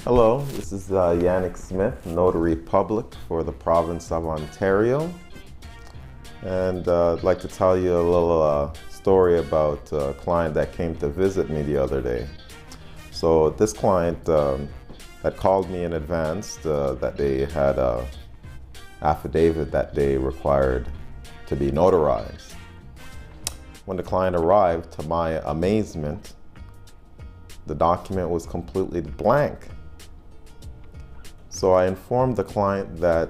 Hello, this is Yannick Smith, Notary Public for the province of Ontario. And I'd like to tell you a little story about a client that came to visit me the other day. So this client had called me in advance that they had an affidavit that they required to be notarized. When the client arrived, to my amazement, the document was completely blank. So I informed the client that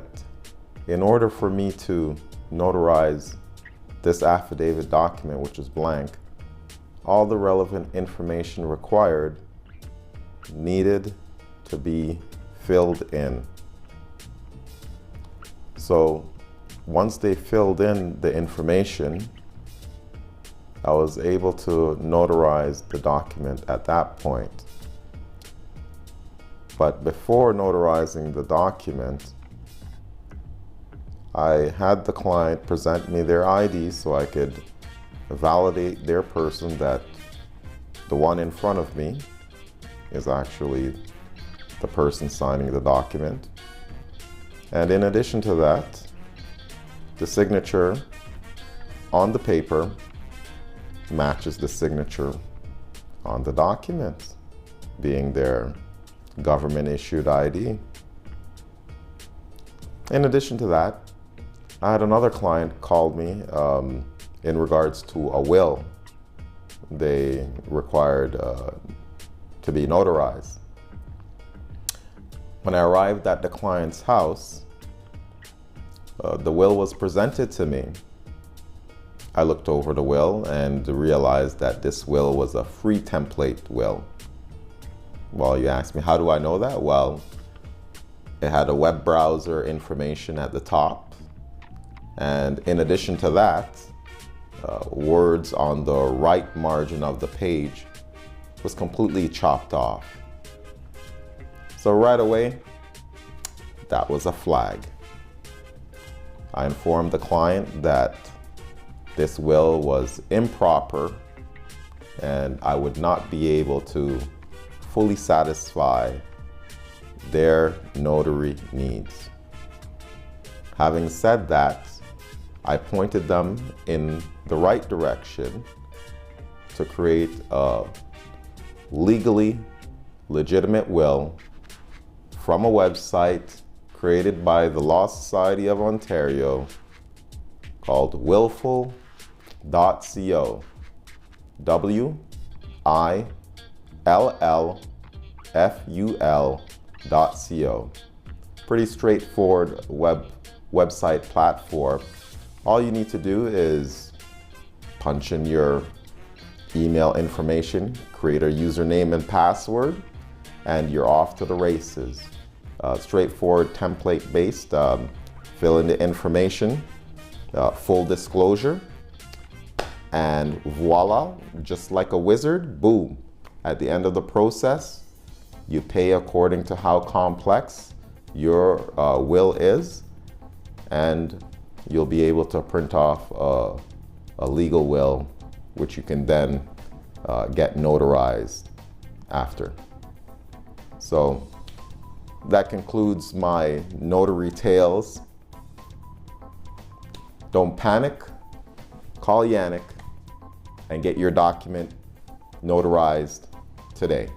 in order for me to notarize this affidavit document, which is blank, all the relevant information required needed to be filled in. So once they filled in the information, I was able to notarize the document at that point. But before notarizing the document, I had the client present me their ID so I could validate their person that the one in front of me is actually the person signing the document. And in addition to that, the signature on the paper matches the signature on the document, being their government-issued ID. In addition to that, I had another client called me in regards to a will they required to be notarized. When I arrived at the client's house, the will was presented to me. I looked over the will and realized that this will was a free template will. Well, you ask me, how do I know that? Well, it had a web browser information at the top. And in addition to that, words on the right margin of the page was completely chopped off. So right away, that was a flag. I informed the client that this will was improper and I would not be able to fully satisfy their notary needs. Having said that, I pointed them in the right direction to create a legally legitimate will from a website created by the Law Society of Ontario called willful.co. WILLFUL.co. Pretty straightforward website platform. All you need to do is punch in your email information, create a username and password, and you're off to the races. Straightforward template based, fill in the information, full disclosure, and voila, just like a wizard, boom. At the end of the process, you pay according to how complex your will is, and you'll be able to print off a legal will, which you can then get notarized after. So that concludes my notary tales. Don't panic, call Yannick and get your document notarized today.